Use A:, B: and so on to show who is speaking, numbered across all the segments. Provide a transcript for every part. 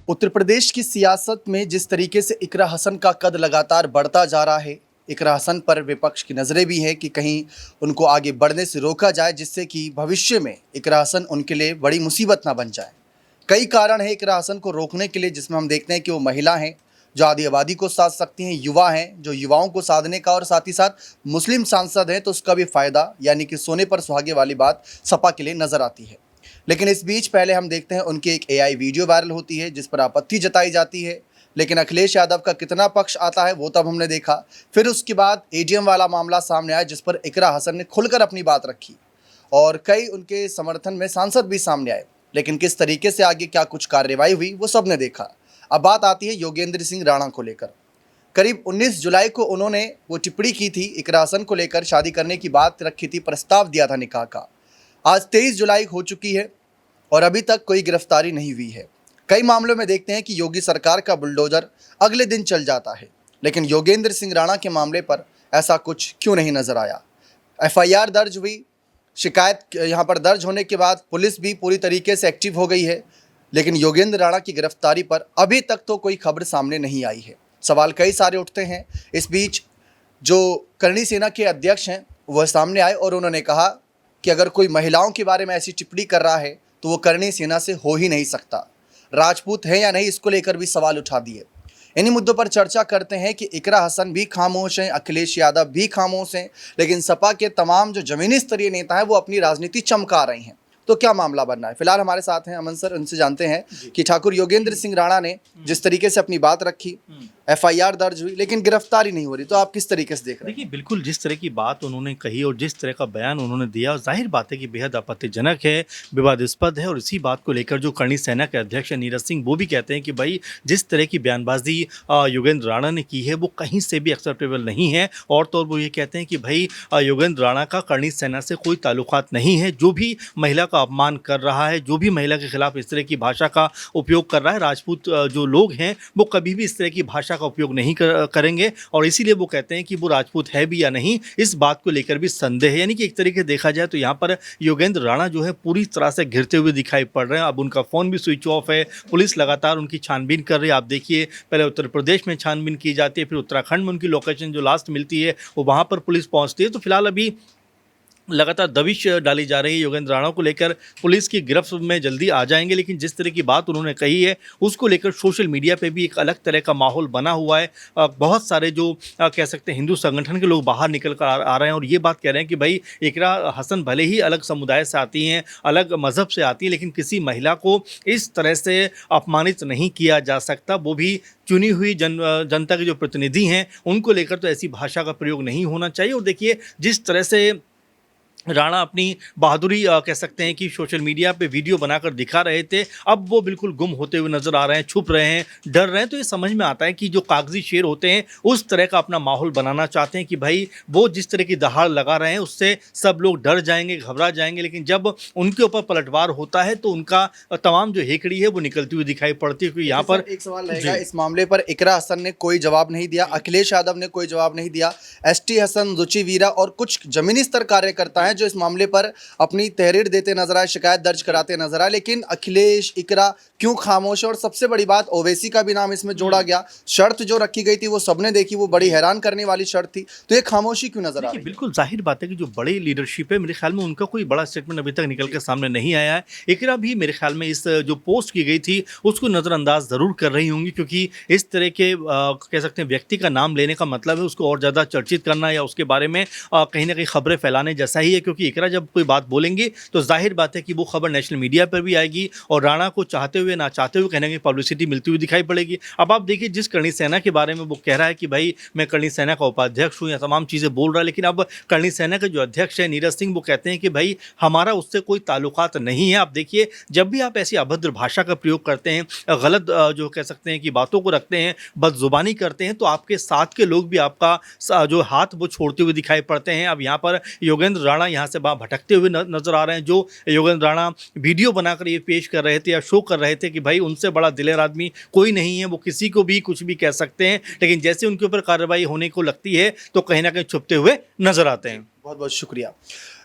A: उत्तर प्रदेश की सियासत में जिस तरीके से इकरा हसन का कद लगातार बढ़ता जा रहा है, इकरा हसन पर विपक्ष की नज़रें भी हैं कि कहीं उनको आगे बढ़ने से रोका जाए, जिससे कि भविष्य में इकरा हसन उनके लिए बड़ी मुसीबत ना बन जाए। कई कारण हैं इकरा हसन को रोकने के लिए, जिसमें हम देखते हैं कि वो महिला हैं जो आधी आबादी को साध सकती हैं, युवा हैं जो युवाओं को साधने का, और साथ ही साथ मुस्लिम सांसद हैं तो उसका भी फ़ायदा, यानी कि सोने पर सुहागे वाली बात सपा के लिए नज़र आती है। लेकिन इस बीच पहले हम देखते हैं उनकी एक एआई वीडियो वायरल होती है जिस पर आपत्ति जताई जाती है, लेकिन अखिलेश यादव का कितना पक्ष आता है वो तब हमने देखा। फिर उसके बाद एजीएम वाला मामला सामने आया जिस पर इकरा हसन ने खुलकर अपनी बात रखी और कई उनके समर्थन में सांसद भी सामने आए, लेकिन किस तरीके से आगे क्या कुछ कार्रवाई हुई वो सबने देखा। अब बात आती है योगेंद्र सिंह राणा को लेकर। करीब 19 जुलाई को उन्होंने वो टिप्पणी की थी, इकरा हसन को लेकर शादी करने की बात रखी थी, प्रस्ताव दिया था निकाह का। आज 23 जुलाई हो चुकी है और अभी तक कोई गिरफ्तारी नहीं हुई है। कई मामलों में देखते हैं कि योगी सरकार का बुलडोजर अगले दिन चल जाता है, लेकिन योगेंद्र सिंह राणा के मामले पर ऐसा कुछ क्यों नहीं नजर आया। एफआईआर दर्ज हुई, शिकायत यहाँ पर दर्ज होने के बाद पुलिस भी पूरी तरीके से एक्टिव हो गई है, लेकिन योगेंद्र राणा की गिरफ्तारी पर अभी तक तो कोई खबर सामने नहीं आई है। सवाल कई सारे उठते हैं। इस बीच जो करणी सेना के अध्यक्ष हैं वह सामने आए और उन्होंने कहा कि अगर कोई महिलाओं के बारे में ऐसी टिप्पणी कर रहा है तो वो करणी सेना से हो ही नहीं सकता। राजपूत है या नहीं, इसको लेकर भी सवाल उठा दिए। इन्हीं मुद्दों पर चर्चा करते हैं कि इकरा हसन भी खामोश हैं, अखिलेश यादव भी खामोश हैं, लेकिन सपा के तमाम जो जमीनी स्तरीय नेता हैं वो अपनी राजनीति चमका रहे हैं। तो क्या मामला बनना है? फिलहाल हमारे साथ हैं अमन सर, उनसे जानते हैं कि ठाकुर योगेंद्र सिंह राणा ने जिस तरीके से अपनी बात रखी, एफआईआर दर्ज हुई लेकिन गिरफ्तारी नहीं हो रही, तो आप किस तरीके से देख रहे हैं?
B: देखिए, बिल्कुल जिस तरह की बात उन्होंने कही और जिस तरह का बयान उन्होंने दिया, जाहिर बात है कि बेहद आपत्तिजनक है, विवादास्पद है। और इसी बात को लेकर जो करणी सेना के अध्यक्ष हैं नीरज सिंह, वो भी कहते हैं कि भाई जिस तरह की बयानबाजी योगेंद्र राणा ने की है वो कहीं से भी एक्सेप्टेबल नहीं है। और तो वो ये कहते हैं कि भाई योगेंद्र राणा का करणी सेना से कोई ताल्लुकात नहीं है। जो भी महिला का अपमान कर रहा है, जो भी महिला के खिलाफ इस तरह की भाषा का उपयोग कर रहा है, राजपूत जो लोग हैं वो कभी भी इस तरह की भाषा का उपयोग नहीं करेंगे। और इसीलिए वो कहते हैं कि वो राजपूत है भी या नहीं, इस बात को लेकर भी संदेह है। यानी कि एक तरीके देखा जाए तो यहाँ पर योगेंद्र राणा जो है पूरी तरह से घिरते हुए दिखाई पड़ रहे हैं। अब उनका फ़ोन भी स्विच ऑफ है, पुलिस लगातार उनकी छानबीन कर रही है। आप देखिए, पहले उत्तर प्रदेश में छानबीन की जाती है, फिर उत्तराखंड में उनकी लोकेशन जो लास्ट मिलती है वो वहाँ पर पुलिस पहुँचती है। तो फिलहाल अभी लगातार दबिश डाली जा रही है योगेंद्र राणा को लेकर, पुलिस की गिरफ्त में जल्दी आ जाएंगे। लेकिन जिस तरह की बात उन्होंने कही है उसको लेकर सोशल मीडिया पे भी एक अलग तरह का माहौल बना हुआ है। बहुत सारे जो कह सकते हैं हिंदू संगठन के लोग बाहर निकल कर आ रहे हैं और ये बात कह रहे हैं कि भाई इकरा हसन भले ही अलग समुदाय से आती हैं, अलग मज़हब से आती है, लेकिन किसी महिला को इस तरह से अपमानित नहीं किया जा सकता। वो भी चुनी हुई जनता के जो प्रतिनिधि हैं उनको लेकर तो ऐसी भाषा का प्रयोग नहीं होना चाहिए। और देखिए, जिस तरह से राणा अपनी बहादुरी कह सकते हैं कि सोशल मीडिया पे वीडियो बनाकर दिखा रहे थे, अब वो बिल्कुल गुम होते हुए नज़र आ रहे हैं, छुप रहे हैं, डर रहे हैं। तो ये समझ में आता है कि जो कागजी शेर होते हैं उस तरह का अपना माहौल बनाना चाहते हैं कि भाई वो जिस तरह की दहाड़ लगा रहे हैं उससे सब लोग डर जाएंगे, घबरा जाएंगे। लेकिन जब उनके ऊपर पलटवार होता है तो उनका तमाम जो हेकड़ी है वो निकलती हुई दिखाई पड़ती है। क्योंकि यहाँ पर
A: एक सवाल रहेगा, इस मामले पर इकरा हसन ने कोई जवाब नहीं दिया, अखिलेश यादव ने कोई जवाब नहीं दिया, एसटी हसन, रुचि वीरा और कुछ जमीनी स्तर कार्यकर्ता हैं जो इस मामले पर अपनी तहरीर देते नजर आए, शिकायत दर्ज कराते नजर आए, लेकिन अखिलेश, इकरा क्यों खामोश है? और सबसे बड़ी बात, ओवैसी का भी नाम इसमें जोड़ा गया। शर्त जो रखी गई थी वो सबने देखी, वो बड़ी हैरान करने वाली शर्त थी, तो ये खामोशी क्यों नजर आ रही है?
B: बिल्कुल जाहिर बात है कि जो बड़ी लीडरशिप है, मेरे ख्याल में उनका कोई बड़ा स्टेटमेंट अभी तक निकल के सामने नहीं आया है। इकरा भी मेरे ख्याल में इस जो पोस्ट की गई थी उसको नज़रअंदाज ज़रूर कर रही होंगी, क्योंकि इस तरह के कह सकते हैं व्यक्ति का नाम लेने का मतलब है उसको और ज़्यादा चर्चित करना या उसके बारे में कहीं ना कहीं खबरें फैलाने जैसा ही है। क्योंकि इकरा जब कोई बात बोलेंगे तो जाहिर बात है कि वो खबर नेशनल मीडिया पर भी आएगी और राणा को चाहते हुए ना चाहते हुए कहने की पब्लिसिटी मिलती हुई दिखाई पड़ेगी। अब आप देखिए, जिस करणी सेना के बारे में वो कह रहा है कि भाई मैं करणी सेना का उपाध्यक्ष हूँ या तमाम चीज़ें बोल रहा है, लेकिन अब करणी सेना के जो अध्यक्ष है नीरज सिंह, वो कहते हैं कि भाई हमारा उससे कोई ताल्लुकात नहीं है। आप देखिए, जब भी आप ऐसी अभद्र भाषा का प्रयोग करते हैं, गलत जो कह सकते हैं कि बातों को रखते हैं, बदजुबानी करते हैं, तो आपके साथ के लोग भी आपका जो हाथ वो छोड़ते हुए दिखाई पड़ते हैं। अब यहाँ पर योगेंद्र राणा यहाँ से वहाँ भटकते हुए नजर आ रहे हैं। जो योगेंद्र राणा वीडियो बनाकर ये पेश कर रहे थे या शो कर रहे थे कि भाई उनसे बड़ा दिलेर आदमी कोई नहीं है, वो किसी को भी कुछ भी कह सकते हैं, लेकिन जैसे उनके ऊपर कार्रवाई होने को लगती है तो कहीं ना कहीं छुपते हुए नजर आते हैं।
A: बहुत बहुत शुक्रिया।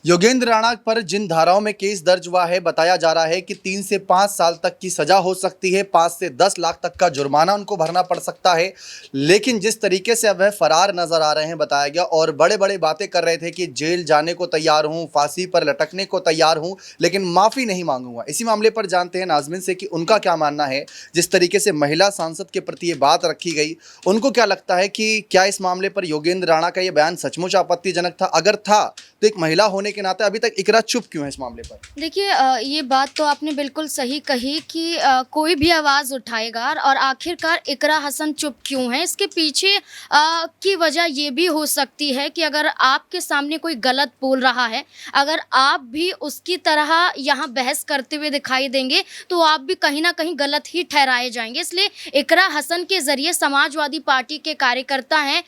A: योगेंद्र राणा पर जिन धाराओं में केस दर्ज हुआ है, बताया जा रहा है कि 3 से 5 साल तक की सजा हो सकती है, 5 से 10 लाख तक का जुर्माना उनको भरना पड़ सकता है। लेकिन जिस तरीके से अब वह फरार नजर आ रहे हैं, बताया गया, और बड़े बड़े बातें कर रहे थे कि जेल जाने को तैयार हूं, फांसी पर लटकने को तैयार हूं, लेकिन माफ़ी नहीं मांगूंगा। इसी मामले पर जानते हैं नाजमिन से कि उनका क्या मानना है। जिस तरीके से महिला सांसद के प्रति ये बात रखी गई, उनको क्या लगता है कि क्या इस मामले पर योगेंद्र राणा का ये बयान सचमुच आपत्तिजनक था? अगर था तो एक महिला होने के नाते अभी तक इकरा चुप क्यों है इस मामले पर?
C: देखिए ये बात तो आपने बिल्कुल सही कही कि कोई भी आवाज़ उठाएगा और आखिरकार इकरा हसन चुप क्यों है। इसके पीछे की वजह ये भी हो सकती है कि अगर आपके सामने कोई गलत बोल रहा है, अगर आप भी उसकी तरह यहाँ बहस करते हुए दिखाई देंगे तो आप भी कहीं ना कहीं गलत ही ठहराए जाएंगे। इसलिए इकरा हसन के ज़रिए समाजवादी पार्टी के कार्यकर्ता हैं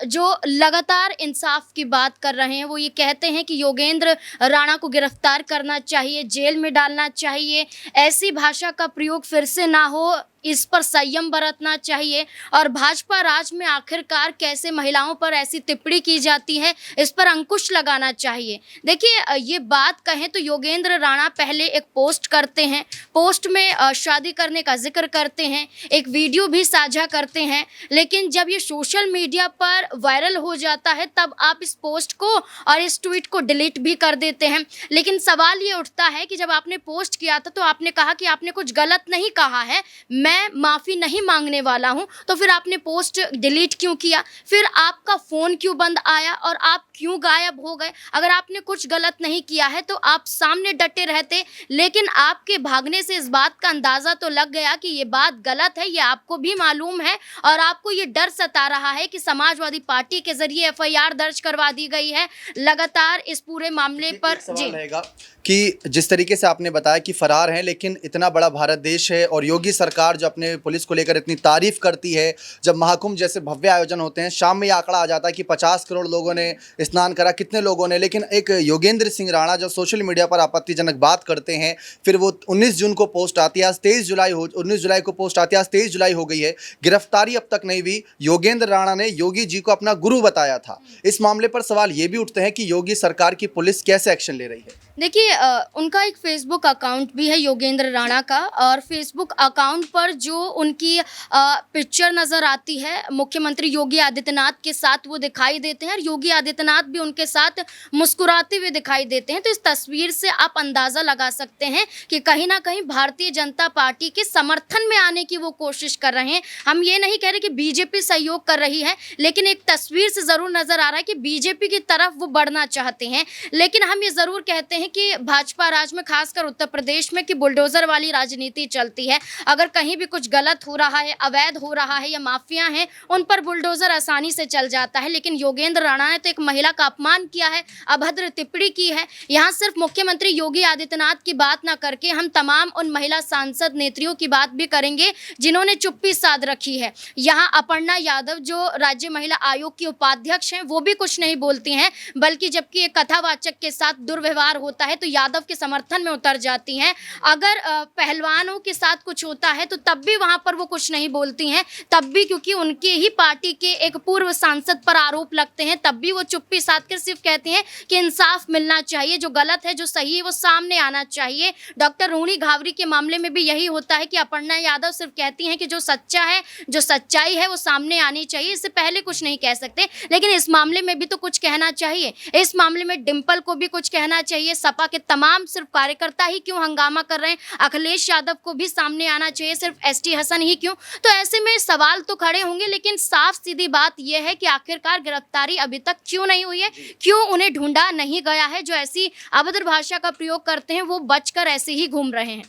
C: जो लगातार इंसाफ की बात कर रहे हैं। वो ये कहते हैं कि योगेंद्र राणा को गिरफ्तार करना चाहिए, जेल में डालना चाहिए, ऐसी भाषा का प्रयोग फिर से ना हो, इस पर संयम बरतना चाहिए। और भाजपा राज में आखिरकार कैसे महिलाओं पर ऐसी टिप्पणी की जाती है, इस पर अंकुश लगाना चाहिए। देखिए ये बात कहें तो योगेंद्र राणा पहले एक पोस्ट करते हैं, पोस्ट में शादी करने का जिक्र करते हैं, एक वीडियो भी साझा करते हैं, लेकिन जब ये सोशल मीडिया पर वायरल हो जाता है तब आप इस पोस्ट को और इस ट्वीट को डिलीट भी कर देते हैं। लेकिन सवाल ये उठता है कि जब आपने पोस्ट किया था तो आपने कहा कि आपने कुछ गलत नहीं कहा है, मैं माफ़ी नहीं मांगने वाला हूं, तो फिर आपने पोस्ट डिलीट क्यों किया? फिर आपका फ़ोन क्यों बंद आया और आप क्यों गायब हो गए? अगर आपने कुछ गलत नहीं किया है तो आप सामने डटे रहते, लेकिन आपके भागने से इस बात का अंदाज़ा तो लग गया कि ये बात गलत है, ये आपको भी मालूम है और आपको ये डर सता रहा है कि समाजवादी पार्टी के ज़रिए एफआईआर दर्ज करवा दी गई है लगातार इस पूरे मामले पर।
A: एक सवाल रहेगा कि जिस तरीके से आपने बताया कि फरार हैं, लेकिन इतना बड़ा भारत देश है और योगी सरकार जो अपने पुलिस को लेकर इतनी तारीफ करती है, जब महाकुंभ जैसे भव्य आयोजन होते हैं, शाम में ये आंकड़ा आ जाता है कि 50 करोड़ लोगों ने स्नान करा, कितने लोगों ने, लेकिन एक योगेंद्र सिंह राणा जो सोशल मीडिया पर आपत्तिजनक बात करते हैं, फिर वो 19 जून को पोस्ट आती है, आज 19 जुलाई को पोस्ट आती है, आज 23 जुलाई हो गई है, गिरफ्तारी अब तक नहीं हुई। योगेंद्र राणा ने योगी जी को अपना गुरु बताया था। इस मामले पर सवाल ये भी उठते हैं कि योगी सरकार की पुलिस कैसे एक्शन ले रही है?
C: देखिए उनका एक फेसबुक अकाउंट भी है योगेंद्र राणा का, और फेसबुक अकाउंट पर जो उनकी पिक्चर नज़र आती है मुख्यमंत्री योगी आदित्यनाथ के साथ वो दिखाई देते हैं और योगी आदित्यनाथ भी उनके साथ मुस्कुराते हुए दिखाई देते हैं। तो इस तस्वीर से आप अंदाज़ा लगा सकते हैं कि कहीं ना कहीं भारतीय जनता पार्टी के समर्थन में आने की वो कोशिश कर रहे हैं। हम ये नहीं कह रहे कि बीजेपी सहयोग कर रही है, लेकिन एक तस्वीर से ज़रूर नज़र आ रहा है कि बीजेपी की तरफ वो बढ़ना चाहते हैं। लेकिन हम ये ज़रूर कहते हैं कि भाजपा राज में, खासकर उत्तर प्रदेश में, कि बुलडोजर वाली राजनीति चलती है। अगर कहीं भी कुछ गलत हो रहा है, अवैध हो रहा है या माफिया हैं, उन पर बुलडोजर आसानी से चल जाता है। लेकिन योगेंद्र राणा ने तो एक महिला का अपमान किया है, अभद्र टिप्पणी की है। यहाँ सिर्फ मुख्यमंत्री योगी आदित्यनाथ की बात ना करके हम तमाम उन महिला सांसद नेत्रियों की बात भी करेंगे जिन्होंने चुप्पी साध रखी है। यहाँ अपर्णा यादव जो राज्य महिला आयोग की उपाध्यक्ष हैं, वो भी कुछ नहीं बोलती हैं, बल्कि जबकि एक कथावाचक के साथ दुर्व्यवहार होता है तो यादव के समर्थन में उतर जाती हैं। अगर पहलवानों के साथ कुछ होता है तो तब भी वहां पर वो कुछ नहीं बोलती हैं, तब भी क्योंकि उनके ही पार्टी के एक पूर्व सांसद पर आरोप लगते हैं, तब भी वो चुप्पी साध कर सिर्फ कहती हैं कि इंसाफ मिलना चाहिए, जो गलत है जो सही है वो सामने आना चाहिए। डॉक्टर रूनी घावरी के मामले में भी यही होता है कि अपर्णा यादव सिर्फ कहती हैं कि जो सच्चा है, जो सच्चाई है वो सामने आनी चाहिए, इससे पहले कुछ नहीं कह सकते। लेकिन इस मामले में भी तो कुछ कहना चाहिए, इस मामले में डिम्पल को भी कुछ कहना चाहिए। सपा के तमाम सिर्फ कार्यकर्ता ही क्यों हंगामा कर रहे हैं? अखिलेश यादव को भी सामने आना चाहिए, सिर्फ एसटी हसन ही क्यों? तो ऐसे में सवाल तो खड़े होंगे, लेकिन साफ सीधी बात यह है कि आखिरकार गिरफ्तारी अभी तक क्यों नहीं हुई है, क्यों उन्हें ढूंढा नहीं गया है? जो ऐसी अभद्र भाषा का प्रयोग करते हैं वो बचकर ऐसे ही घूम रहे हैं।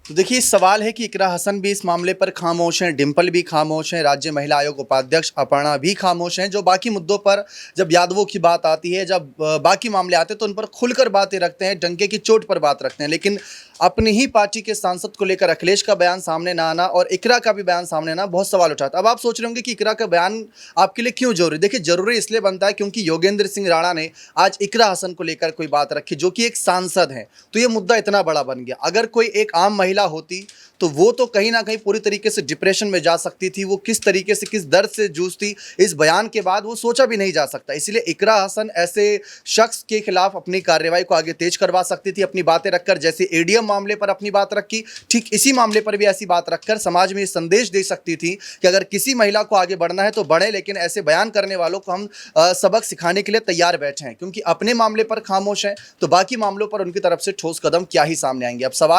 A: तो देखिए, सवाल है कि इकरा हसन भी इस मामले पर खामोश हैं, डिम्पल भी खामोश हैं, राज्य महिला आयोग उपाध्यक्ष अपर्णा भी खामोश हैं। जो बाकी मुद्दों पर जब यादवों की बात आती है, जब बाकी मामले आते हैं तो उन पर खुलकर बातें रखते हैं, डंके की चोट पर बात रखते हैं। लेकिन अपनी ही पार्टी के सांसद को लेकर अखिलेश का बयान सामने ना आना और इकरा का भी बयान सामने आना बहुत सवाल उठाता है। अब आप सोच रहे होंगे कि इकरा का बयान आपके लिए क्यों जरूरी? देखिए, जरूरी इसलिए बनता है क्योंकि योगेंद्र सिंह राणा ने आज इकरा हसन को लेकर कोई बात रखी, जो कि एक सांसद हैं, तो ये मुद्दा इतना बड़ा बन गया। अगर कोई एक आम महिला महिला होती तो वो तो कहीं ना कहीं पूरी तरीके से डिप्रेशन में जा सकती थी। वो किस तरीके से, किस दर्द से जूझती, इस बयान के बाद वो सोचा भी नहीं जा सकता। इसलिए इकरा हसन ऐसे शख्स के खिलाफ अपनी कार्रवाई को आगे तेज करवा सकती थी, अपनी बातें रखकर, जैसे एडीएम मामले पर अपनी बात रखी, ठीक इसी मामले पर भी ऐसी बात रखकर समाज में ये संदेश दे सकती थी कि अगर किसी महिला को आगे बढ़ना है तो बढ़े, लेकिन ऐसे बयान करने वालों को हम सबक सिखाने के लिए तैयार बैठे हैं, क्योंकि अपने मामले पर खामोश हैं तो बाकी मामलों पर उनकी तरफ से ठोस कदम क्या ही सामने आएंगे। अब सवाल